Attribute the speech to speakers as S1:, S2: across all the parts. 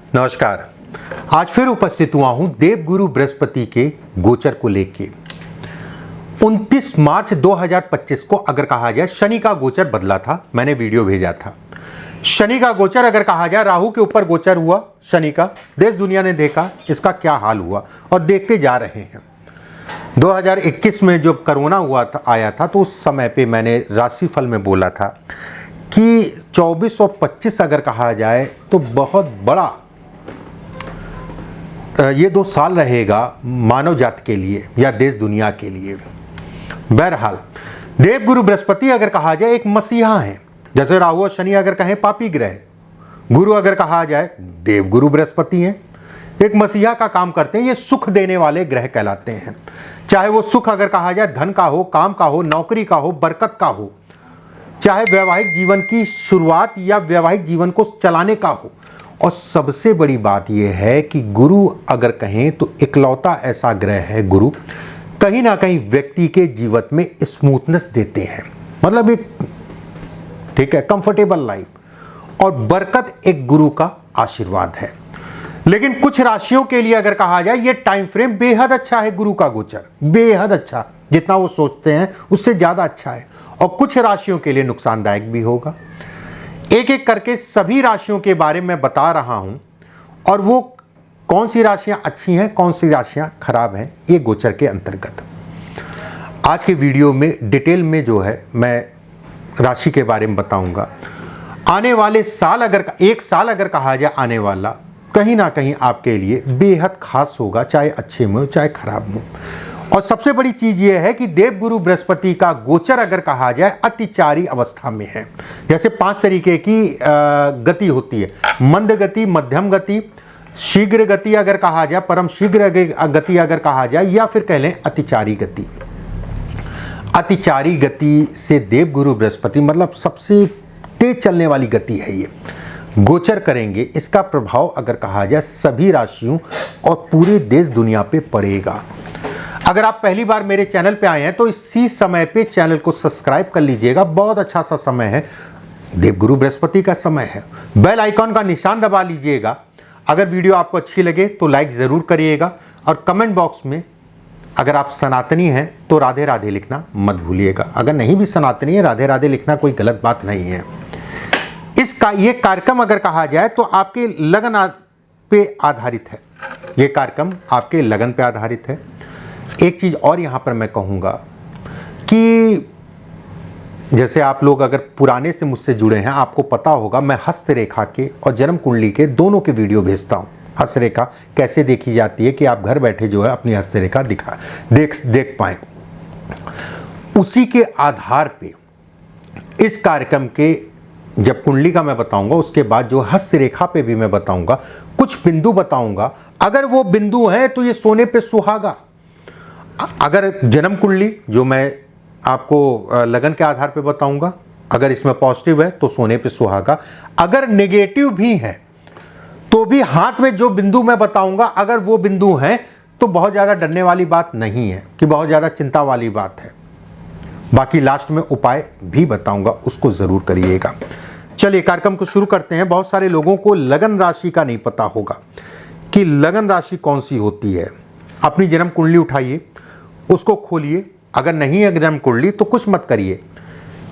S1: नमस्कार। आज फिर उपस्थित हुआ हूं देवगुरु बृहस्पति के गोचर को लेके। 29 मार्च 2025 को अगर कहा जाए शनि का गोचर बदला था, मैंने वीडियो भेजा था। शनि का गोचर अगर कहा जाए, राहु के ऊपर गोचर हुआ शनि का, देश दुनिया ने देखा इसका क्या हाल हुआ और देखते जा रहे हैं। 2021 में जब कोरोना हुआ था, आया था, तो उस समय पे मैंने राशिफल में बोला था कि 24 और 25 अगर कहा जाए तो बहुत बड़ा ये 2 साल रहेगा मानव जाति के लिए या देश दुनिया के लिए। बहरहाल देवगुरु बृहस्पति अगर कहा जाए एक मसीहा है, जैसे राहु और शनि अगर कहें पापी ग्रह, गुरु अगर कहा जाए देवगुरु बृहस्पति हैं, एक मसीहा का काम करते हैं। ये सुख देने वाले ग्रह कहलाते हैं। चाहे वो सुख अगर कहा जाए धन का हो, काम का हो, नौकरी का हो, बरकत का हो, चाहे वैवाहिक जीवन की शुरुआत या वैवाहिक जीवन को चलाने का हो। और सबसे बड़ी बात यह है कि गुरु अगर कहें तो इकलौता ऐसा ग्रह है, गुरु कहीं ना कहीं व्यक्ति के जीवन में स्मूथनेस देते हैं, मतलब एक ठीक है कंफर्टेबल लाइफ और बरकत एक गुरु का आशीर्वाद है। लेकिन कुछ राशियों के लिए अगर कहा जाए ये टाइम फ्रेम बेहद अच्छा है, गुरु का गोचर बेहद अच्छा, जितना वो सोचते हैं उससे ज़्यादा अच्छा है। और कुछ राशियों के लिए नुकसानदायक भी होगा। एक एक करके सभी राशियों के बारे में बता रहा हूं और वो कौन सी राशियां अच्छी हैं, कौन सी राशियां खराब हैं, ये गोचर के अंतर्गत आज के वीडियो में डिटेल में जो है मैं राशि के बारे में बताऊंगा। आने वाले साल अगर एक साल अगर कहा जाए आने वाला कहीं ना कहीं आपके लिए बेहद खास होगा, चाहे अच्छे में हो चाहे खराब हो। और सबसे बड़ी चीज यह है कि देवगुरु बृहस्पति का गोचर अगर कहा जाए अतिचारी अवस्था में है। जैसे 5 तरीके की गति होती है, मंद गति, मध्यम गति, शीघ्र गति अगर कहा जाए, परम शीघ्र गति अगर कहा जाए, या फिर कह लें अतिचारी गति। अतिचारी गति से देवगुरु बृहस्पति मतलब सबसे तेज चलने वाली गति है, ये गोचर करेंगे। इसका प्रभाव अगर कहा जाए सभी राशियों और पूरे देश दुनिया पे पड़ेगा। अगर आप पहली बार मेरे चैनल पे आए हैं तो इसी समय पे चैनल को सब्सक्राइब कर लीजिएगा, बहुत अच्छा सा समय है, देवगुरु बृहस्पति का समय है। बेल आइकॉन का निशान दबा लीजिएगा। अगर वीडियो आपको अच्छी लगे तो लाइक ज़रूर करिएगा और कमेंट बॉक्स में अगर आप सनातनी हैं तो राधे राधे लिखना मत भूलिएगा। अगर नहीं भी सनातनी है, राधे राधे लिखना कोई गलत बात नहीं है। ये कार्यक्रम अगर कहा जाए तो आपके लगन पे आधारित है, ये कार्यक्रम आपके लगन पे आधारित है। एक चीज़ और यहाँ पर मैं कहूँगा कि जैसे आप लोग अगर पुराने से मुझसे जुड़े हैं, आपको पता होगा मैं हस्तरेखा के और जन्म कुंडली के दोनों के वीडियो भेजता हूँ। हस्तरेखा कैसे देखी जाती है कि आप घर बैठे जो है अपनी हस्तरेखा देख पाएँ। उसी के आधार पे इस कार्यक्रम के जब कुंडली का मैं बताऊंगा, उसके बाद जो हस्तरेखा पे भी मैं बताऊंगा, कुछ बिंदु बताऊंगा। अगर वो बिंदु हैं तो ये सोने पे सुहागा। अगर जन्म कुंडली जो मैं आपको लगन के आधार पे बताऊंगा, अगर इसमें पॉजिटिव है तो सोने पे सुहागा। अगर नेगेटिव भी है तो भी हाथ में जो बिंदु मैं बताऊंगा, अगर वो बिंदु हैं तो बहुत ज़्यादा डरने वाली बात नहीं है कि बहुत ज़्यादा चिंता वाली बात है। बाकी लास्ट में उपाय भी बताऊंगा, उसको ज़रूर करिएगा। चलिए कार्यक्रम को शुरू करते हैं। बहुत सारे लोगों को लगन राशि का नहीं पता होगा कि लगन राशि कौन सी होती है। अपनी जन्म कुंडली उठाइए, उसको खोलिए। अगर नहीं है जन्म कुंडली तो कुछ मत करिए,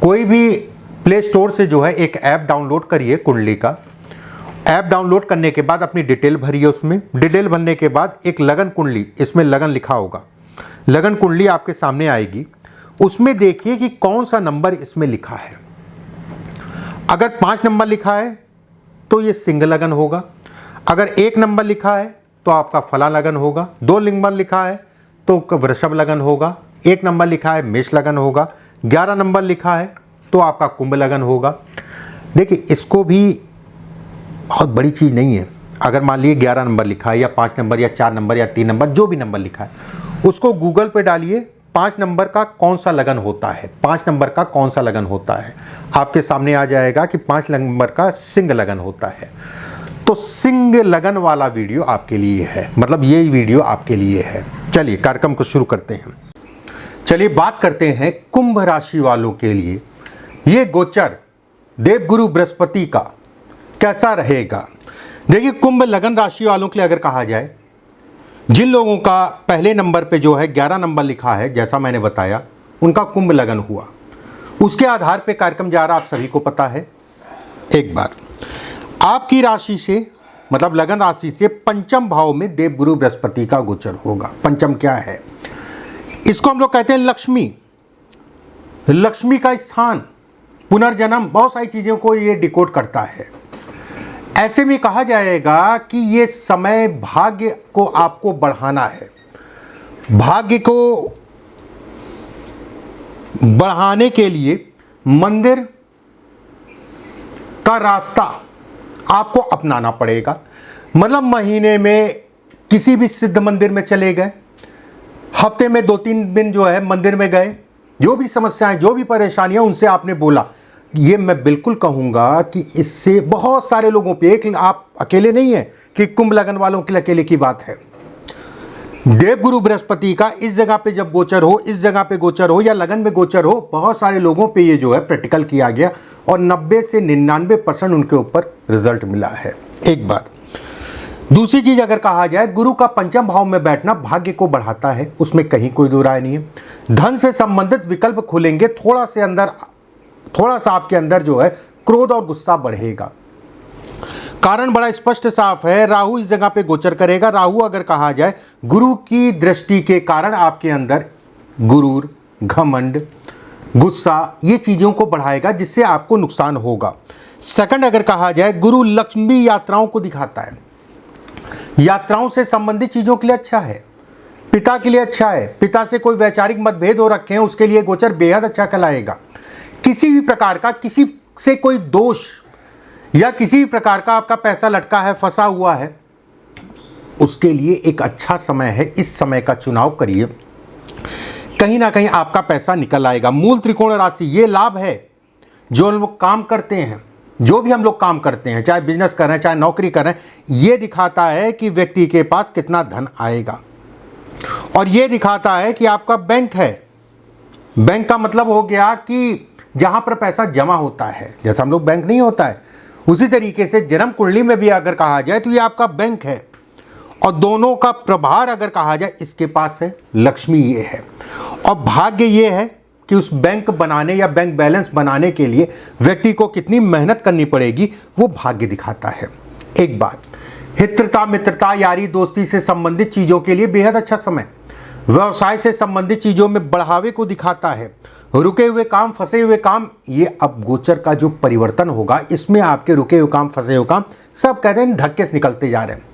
S1: कोई भी प्ले स्टोर से जो है एक ऐप डाउनलोड करिए कुंडली का। ऐप डाउनलोड करने के बाद अपनी डिटेल भरिए, उसमें डिटेल भरने के बाद एक लगन कुंडली, इसमें लगन लिखा होगा, लगन कुंडली आपके सामने आएगी। उसमें देखिए कि कौन सा नंबर इसमें लिखा है। अगर 5 नंबर लिखा है तो ये सिंह लगन होगा। अगर 1 नंबर लिखा है तो आपका फला लगन होगा। 2 नंबर लिखा है तो वृषभ लगन होगा। 1 नंबर लिखा है मेष लगन होगा। 11 नंबर लिखा है तो आपका कुंभ लगन होगा। देखिए इसको भी बहुत बड़ी चीज़ नहीं है। अगर मान लीजिए 11 नंबर लिखा है या 5 नंबर या 4 नंबर या 3 नंबर, जो भी नंबर लिखा है, उसको गूगल पे डालिए 5 नंबर का कौन सा लगन होता है, 5 नंबर का कौन सा लगन होता है, आपके सामने आ जाएगा कि 5 नंबर का सिंह लगन होता है। तो सिंह लगन वाला वीडियो आपके लिए है, मतलब ये वीडियो आपके लिए है। चलिए कार्यक्रम को शुरू करते हैं। चलिए बात करते हैं कुंभ राशि वालों के लिए ये गोचर देवगुरु बृहस्पति का कैसा रहेगा। देखिए, कुंभ लगन राशि वालों के लिए अगर कहा जाए, जिन लोगों का पहले नंबर पे जो है 11 नंबर लिखा है, जैसा मैंने बताया, उनका कुंभ लगन हुआ, उसके आधार पे कार्यक्रम जा रहा, आप सभी को पता है। एक बात, आपकी राशि से मतलब लगन राशि से पंचम भाव में देवगुरु बृहस्पति का गोचर होगा। पंचम क्या है? इसको हम लोग कहते हैं लक्ष्मी, लक्ष्मी का स्थान, पुनर्जन्म, बहुत सारी चीज़ों को ये डिकोड करता है। ऐसे में कहा जाएगा कि ये समय भाग्य को आपको बढ़ाना है। भाग्य को बढ़ाने के लिए मंदिर का रास्ता आपको अपनाना पड़ेगा। मतलब महीने में किसी भी सिद्ध मंदिर में चले गए, हफ्ते में 2-3 दिन जो है मंदिर में गए, जो भी समस्याएं, जो भी परेशानियां, उनसे आपने बोला। ये मैं बिल्कुल कहूँगा कि इससे बहुत सारे लोगों पे, एक आप अकेले नहीं है कि कुंभ लगन वालों के लिए अकेले की बात है। देवगुरु बृहस्पति का इस जगह पे जब गोचर हो, इस जगह पे गोचर हो या लगन में गोचर हो, बहुत सारे लोगों पे ये जो है प्रैक्टिकल किया गया और 90 से 99% उनके ऊपर रिजल्ट मिला है। एक बात। दूसरी चीज अगर कहा जाए, गुरु का पंचम भाव में बैठना भाग्य को बढ़ाता है, उसमें कहीं कोई दो राय नहीं है। धन से संबंधित विकल्प खुलेंगे, थोड़ा सा आपके अंदर जो है क्रोध और गुस्सा बढ़ेगा। कारण बड़ा स्पष्ट साफ है, राहु इस जगह पे गोचर करेगा। राहु अगर कहा जाए, गुरु की दृष्टि के कारण आपके अंदर गुरूर, घमंड, गुस्सा, ये चीजों को बढ़ाएगा, जिससे आपको नुकसान होगा। सेकंड अगर कहा जाए, गुरु लक्ष्मी यात्राओं को दिखाता है। यात्राओं से संबंधित चीजों के लिए अच्छा है, पिता के लिए अच्छा है। पिता से कोई वैचारिक मतभेद हो रखे हैं, उसके लिए गोचर बेहद अच्छा कहलाएगा। किसी भी प्रकार का, किसी से कोई दोष या किसी भी प्रकार का आपका पैसा लटका है, फंसा हुआ है, उसके लिए एक अच्छा समय है। इस समय का चुनाव करिए, कहीं ना कहीं आपका पैसा निकल आएगा। मूल त्रिकोण राशि, ये लाभ है जो हम लोग काम करते हैं, जो भी हम लोग काम करते हैं, चाहे बिजनेस कर रहे हैं, चाहे नौकरी कर रहे हैं, ये दिखाता है कि व्यक्ति के पास कितना धन आएगा। और ये दिखाता है कि आपका बैंक है। बैंक का मतलब हो गया कि जहां पर पैसा जमा होता है, जैसा हम लोग बैंक नहीं होता है, उसी तरीके से जन्म कुंडली में भी अगर कहा जाए तो ये आपका बैंक है। और दोनों का प्रभार अगर कहा जाए, इसके पास है लक्ष्मी, ये है। और भाग्य ये है कि उस बैंक बनाने या बैंक बैलेंस बनाने के लिए व्यक्ति को कितनी मेहनत करनी पड़ेगी, वो भाग्य दिखाता है। एक बात, हित्रता, मित्रता, यारी दोस्ती से संबंधित चीज़ों के लिए बेहद अच्छा समय। व्यवसाय से संबंधित चीज़ों में बढ़ावे को दिखाता है। रुके हुए काम, फंसे हुए काम, ये अब गोचर का जो परिवर्तन होगा, इसमें आपके रुके हुए काम, फंसे हुए काम सब कहते हैं धक्के से निकलते जा रहे हैं,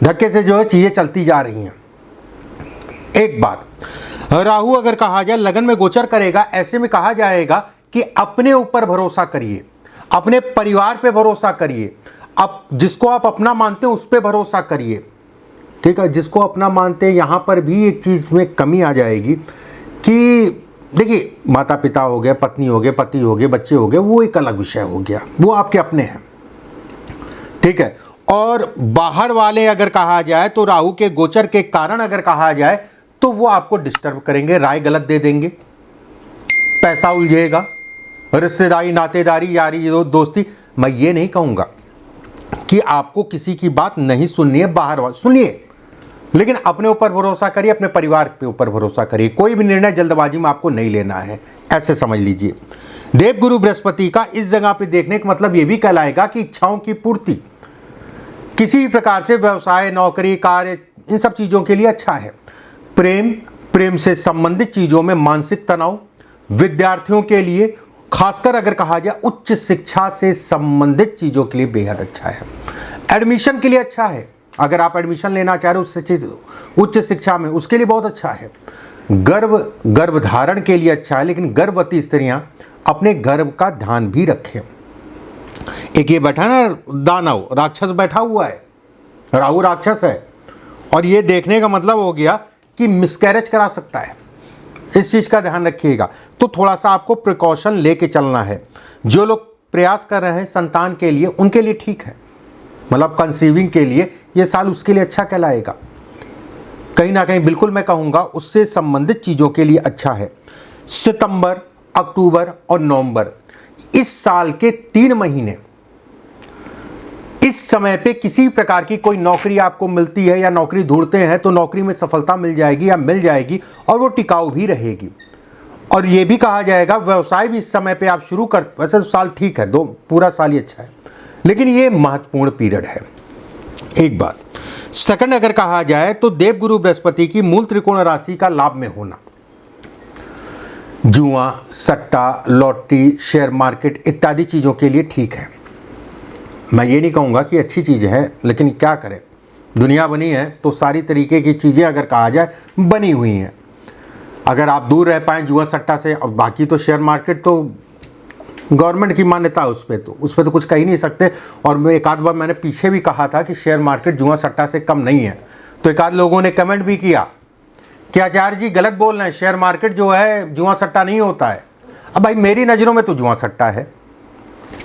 S1: धक्के से जो है चीज़ें चलती जा रही हैं। एक बात, राहु अगर कहा जाए लगन में गोचर करेगा, ऐसे में कहा जाएगा कि अपने ऊपर भरोसा करिए, अपने परिवार पे भरोसा करिए, अब जिसको आप अपना मानते हैं उस पर भरोसा करिए। ठीक है, जिसको अपना मानते हैं, यहाँ पर भी एक चीज़ में कमी आ जाएगी कि देखिए, माता पिता हो गए, पत्नी हो गए, पति हो गए, बच्चे हो गए, वो एक अलग विषय हो गया, वो आपके अपने हैं। ठीक है, और बाहर वाले अगर कहा जाए तो राहु के गोचर के कारण अगर कहा जाए तो वो आपको डिस्टर्ब करेंगे, राय गलत दे देंगे, पैसा उलझेगा, रिश्तेदारी, नातेदारी, यारी, दोस्ती। मैं ये नहीं कहूँगा कि आपको किसी की बात नहीं सुननी है, बाहर वाले सुनिए, लेकिन अपने ऊपर भरोसा करिए, अपने परिवार के ऊपर भरोसा करिए। कोई भी निर्णय जल्दबाजी में आपको नहीं लेना है, ऐसे समझ लीजिए। देवगुरु बृहस्पति का इस जगह पे देखने का मतलब ये भी कहलाएगा कि इच्छाओं की पूर्ति, किसी भी प्रकार से व्यवसाय, नौकरी, कार्य, इन सब चीज़ों के लिए अच्छा है। प्रेम से संबंधित चीज़ों में मानसिक तनाव, विद्यार्थियों के लिए खासकर अगर कहा जाए उच्च शिक्षा से संबंधित चीज़ों के लिए बेहद अच्छा है। एडमिशन के लिए अच्छा है, अगर आप एडमिशन लेना चाह रहे हो उच्च शिक्षा में, उसके लिए बहुत अच्छा है। गर्भधारण के लिए अच्छा है, लेकिन गर्भवती स्त्रियां अपने गर्भ का ध्यान भी रखें। एक ये बैठा ना दानव, राक्षस बैठा हुआ है, राहु राक्षस है, और ये देखने का मतलब हो गया कि मिसकैरेज करा सकता है, इस चीज़ का ध्यान रखिएगा। तो थोड़ा सा आपको प्रिकॉशन लेके चलना है। जो लोग प्रयास कर रहे हैं संतान के लिए, उनके लिए ठीक है, मतलब कंसीविंग के लिए ये साल उसके लिए अच्छा कहलाएगा। कहीं ना कहीं बिल्कुल मैं कहूँगा उससे संबंधित चीज़ों के लिए अच्छा है। सितंबर, अक्टूबर और नवंबर, इस साल के 3 महीने इस समय पे किसी प्रकार की कोई नौकरी आपको मिलती है या नौकरी ढूंढते हैं तो नौकरी में सफलता मिल जाएगी या मिल जाएगी और वो टिकाऊ भी रहेगी। और ये भी कहा जाएगा व्यवसाय भी इस समय पे आप शुरू कर, वैसे तो साल ठीक है, पूरा साल ही अच्छा है, लेकिन ये महत्वपूर्ण पीरियड है। एक बात सेकंड अगर कहा जाए तो देवगुरु बृहस्पति की मूल त्रिकोण राशि का लाभ में होना, जुआ, सट्टा, लॉटरी, शेयर मार्केट इत्यादि चीज़ों के लिए ठीक है। मैं ये नहीं कहूँगा कि अच्छी चीज़ है, लेकिन क्या करें, दुनिया बनी है तो सारी तरीके की चीज़ें अगर कहा जाए बनी हुई हैं। अगर आप दूर रह पाएँ जुआ सट्टा से, और बाकी तो शेयर मार्केट तो गवर्नमेंट की मान्यता है, उस पर तो कुछ कह ही नहीं सकते। और मैं एक आध बार मैंने पीछे भी कहा था कि शेयर मार्केट जुआ सट्टा से कम नहीं है, तो एक आध लोगों ने कमेंट भी किया कि आचार्य जी गलत बोल रहे हैं, शेयर मार्केट जो है जुआ सट्टा नहीं होता है। अब भाई मेरी नज़रों में तो जुआ सट्टा है।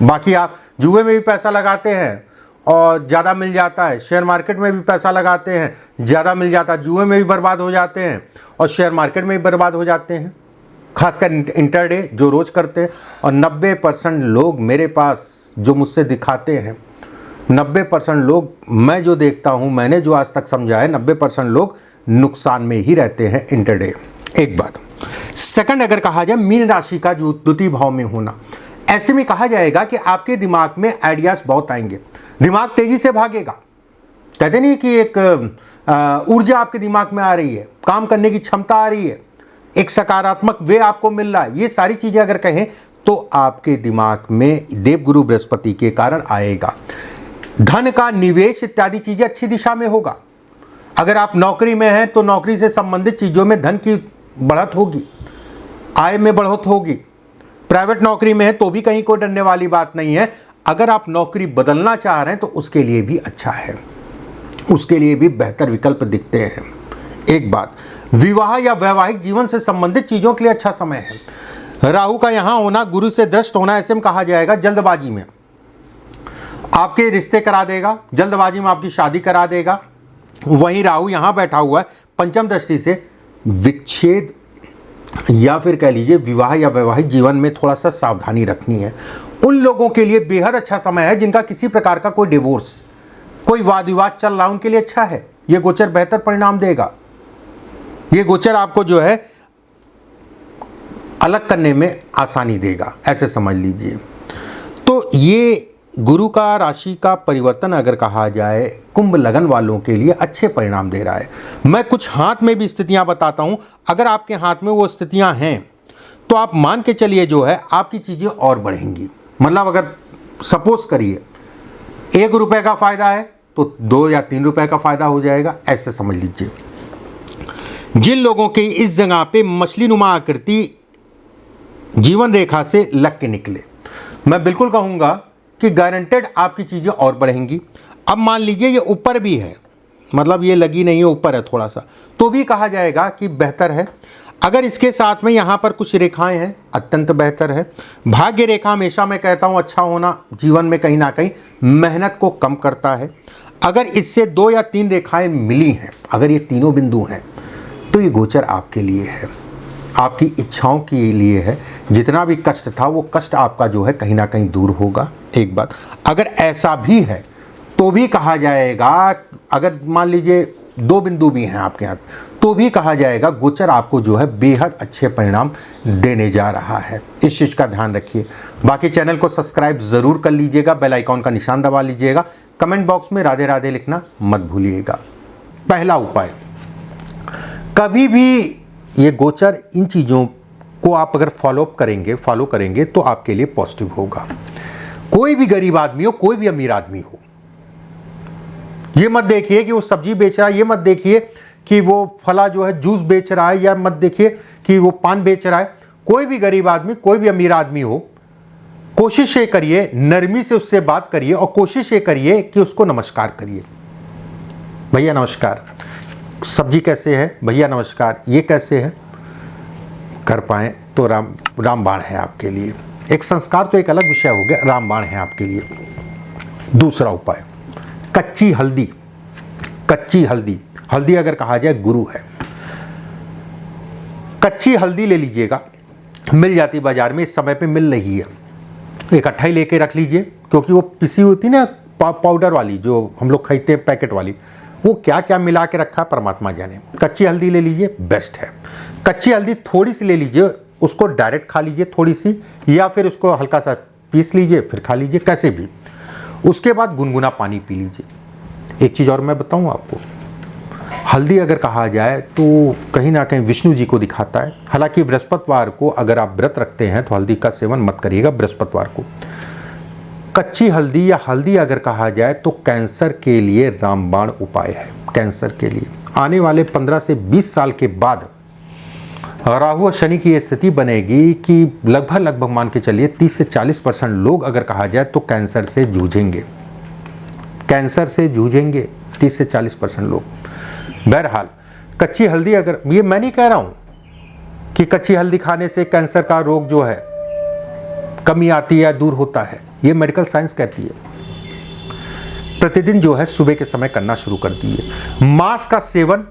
S1: बाकी आप जुए में भी पैसा लगाते हैं और ज़्यादा मिल जाता है, शेयर मार्केट में भी पैसा लगाते हैं ज़्यादा मिल जाता है, जुए में भी बर्बाद हो जाते हैं और शेयर मार्केट में भी बर्बाद हो जाते हैं, खासकर इंटरडे जो रोज़ करते हैं। और 90% लोग मेरे पास जो मुझसे दिखाते हैं, 90% लोग मैं जो देखता हूँ, मैंने जो आज तक समझा है, 90% लोग नुकसान में ही रहते हैं इंटरडे। एक बात सेकंड अगर कहा जाए मीन राशि का जो द्वितीय भाव में होना, ऐसे में कहा जाएगा कि आपके दिमाग में आइडियाज़ बहुत आएंगे, दिमाग तेजी से भागेगा। कहते नहीं कि एक ऊर्जा आपके दिमाग में आ रही है, काम करने की क्षमता आ रही है, एक सकारात्मक वे आपको मिल रहा है। ये सारी चीज़ें अगर कहें तो आपके दिमाग में देवगुरु बृहस्पति के कारण आएगा। धन का निवेश इत्यादि चीज़ें अच्छी दिशा में होगा। अगर आप नौकरी में हैं तो नौकरी से संबंधित चीज़ों में धन की बढ़त होगी, आय में बढ़त होगी। प्राइवेट नौकरी में है तो भी कहीं कोई डरने वाली बात नहीं है। अगर आप नौकरी बदलना चाह रहे हैं तो उसके लिए भी अच्छा है, उसके लिए भी बेहतर विकल्प दिखते हैं। एक बात विवाह या वैवाहिक जीवन से संबंधित चीज़ों के लिए अच्छा समय है। राहु का यहाँ होना, गुरु से दृष्ट होना, ऐसे में कहा जाएगा जल्दबाजी में आपके रिश्ते करा देगा, जल्दबाजी में आपकी शादी करा देगा। वहीं राहु यहाँ बैठा हुआ है पंचम दृष्टि से विच्छेद या फिर कह लीजिए विवाह या वैवाहिक जीवन में थोड़ा सा सावधानी रखनी है। उन लोगों के लिए बेहद अच्छा समय है जिनका किसी प्रकार का कोई डिवोर्स, कोई वाद विवाद चल रहा है, उनके लिए अच्छा है। ये गोचर बेहतर परिणाम देगा। ये गोचर आपको जो है अलग करने में आसानी देगा, ऐसे समझ लीजिए। तो ये गुरु का राशि का परिवर्तन अगर कहा जाए कुंभ लगन वालों के लिए अच्छे परिणाम दे रहा है। मैं कुछ हाथ में भी स्थितियां बताता हूं, अगर आपके हाथ में वो स्थितियां हैं तो आप मान के चलिए जो है आपकी चीज़ें और बढ़ेंगी। मतलब अगर सपोज करिए 1 रुपये का फ़ायदा है तो 2 या 3 रुपये का फ़ायदा हो जाएगा, ऐसे समझ लीजिए। जिन लोगों की इस जगह पे मछली नुमा आकृति जीवन रेखा से लग के निकले, मैं बिल्कुल कहूँगा कि गारंटेड आपकी चीज़ें और बढ़ेंगी। अब मान लीजिए ये ऊपर भी है, मतलब ये लगी नहीं है, ऊपर है थोड़ा सा, तो भी कहा जाएगा कि बेहतर है। अगर इसके साथ में यहाँ पर कुछ रेखाएं हैं, अत्यंत बेहतर है। भाग्य रेखा हमेशा मैं कहता हूँ अच्छा होना जीवन में कहीं ना कहीं मेहनत को कम करता है। अगर इससे 2 या 3 रेखाएं मिली हैं, अगर ये तीनों बिंदु हैं, तो ये गोचर आपके लिए है, आपकी इच्छाओं के लिए है। जितना भी कष्ट था वो कष्ट आपका जो है कहीं ना कहीं दूर होगा। एक बात अगर ऐसा भी है तो भी कहा जाएगा, अगर मान लीजिए 2 बिंदु भी हैं आपके यहाँ, तो भी कहा जाएगा गोचर आपको जो है बेहद अच्छे परिणाम देने जा रहा है। इस चीज़ का ध्यान रखिए। बाकी चैनल को सब्सक्राइब ज़रूर कर लीजिएगा, बेल आइकॉन का निशान दबा लीजिएगा, कमेंट बॉक्स में राधे राधे लिखना मत भूलिएगा। पहला उपाय, कभी भी ये गोचर इन चीज़ों को आप अगर फॉलो करेंगे तो आपके लिए पॉजिटिव होगा। कोई भी गरीब आदमी हो, कोई भी अमीर आदमी हो, ये मत देखिए कि वो सब्जी बेच रहा है, ये मत देखिए कि वो फला जो है जूस बेच रहा है, या मत देखिए कि वो पान बेच रहा है। कोई भी गरीब आदमी, कोई भी अमीर आदमी हो, कोशिश ये करिए नरमी से उससे बात करिए और कोशिश ये करिए कि उसको नमस्कार करिए। भैया नमस्कार, सब्जी कैसे है? भैया नमस्कार, ये कैसे है? कर पाएँ तो रामबाण है आपके लिए। एक संस्कार तो एक अलग विषय हो गया, रामबाण है आपके लिए। दूसरा उपाय, कच्ची हल्दी। कच्ची हल्दी, हल्दी अगर कहा जाए गुरु है। कच्ची हल्दी ले लीजिएगा, मिल जाती बाजार में, इस समय पे मिल रही है। इकट्ठा ही लेके रख लीजिए, क्योंकि वो पिसी होती ना पाउडर वाली जो हम लोग खरीदते हैं पैकेट वाली, वो क्या क्या मिला के रखा है परमात्मा जाने। कच्ची हल्दी ले लीजिए, बेस्ट है। कच्ची हल्दी थोड़ी सी ले लीजिए, उसको डायरेक्ट खा लीजिए थोड़ी सी, या फिर उसको हल्का सा पीस लीजिए फिर खा लीजिए, कैसे भी। उसके बाद गुनगुना पानी पी लीजिए। एक चीज़ और मैं बताऊँ आपको, हल्दी अगर कहा जाए तो कहीं ना कहीं विष्णु जी को दिखाता है। हालांकि बृहस्पतिवार को अगर आप व्रत रखते हैं तो हल्दी का सेवन मत करिएगा बृहस्पतिवार को। कच्ची हल्दी या हल्दी अगर कहा जाए तो कैंसर के लिए रामबाण उपाय है। कैंसर के लिए आने वाले 15 से 20 साल के बाद राहु और शनि की स्थिति बनेगी कि लगभग मान के चलिए 30 से 40% लोग अगर कहा जाए तो कैंसर से जूझेंगे। कैंसर से जूझेंगे 30 से 40% लोग। बहरहाल कच्ची हल्दी, अगर ये मैं नहीं कह रहा हूँ कि कच्ची हल्दी खाने से कैंसर का रोग जो है कमी आती है या दूर होता है, ये मेडिकल साइंस कहती है। प्रतिदिन जो है सुबह के समय करना शुरू कर दिए। मांस का सेवन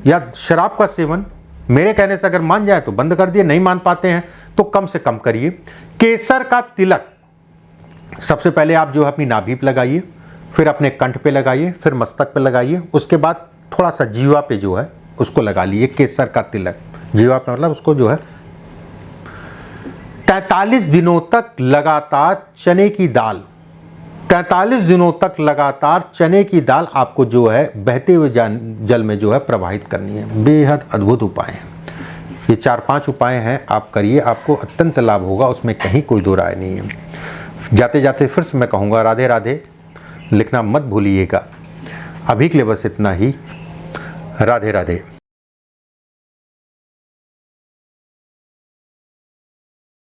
S1: या शराब का सेवन मेरे कहने से अगर मान जाए तो बंद कर दिए, नहीं मान पाते हैं तो कम से कम करिए। केसर का तिलक सबसे पहले आप जो है अपनी नाभि पे लगाइए, फिर अपने कंठ पे लगाइए, फिर मस्तक पे लगाइए, उसके बाद थोड़ा सा जीवा पे जो है उसको लगा लीजिए केसर का तिलक। जीवा पे मतलब उसको जो है 43 दिनों तक लगातार चने की दाल, 43 दिनों तक लगातार चने की दाल आपको जो है बहते हुए जल में जो है प्रवाहित करनी है। बेहद अद्भुत उपाय हैं ये। 4-5 उपाय हैं, आप करिए, आपको अत्यंत लाभ होगा, उसमें कहीं कोई दो राय नहीं है। जाते जाते फिर से मैं कहूँगा राधे राधे लिखना मत भूलिएगा। अभी के लिए बस इतना ही। राधे राधे।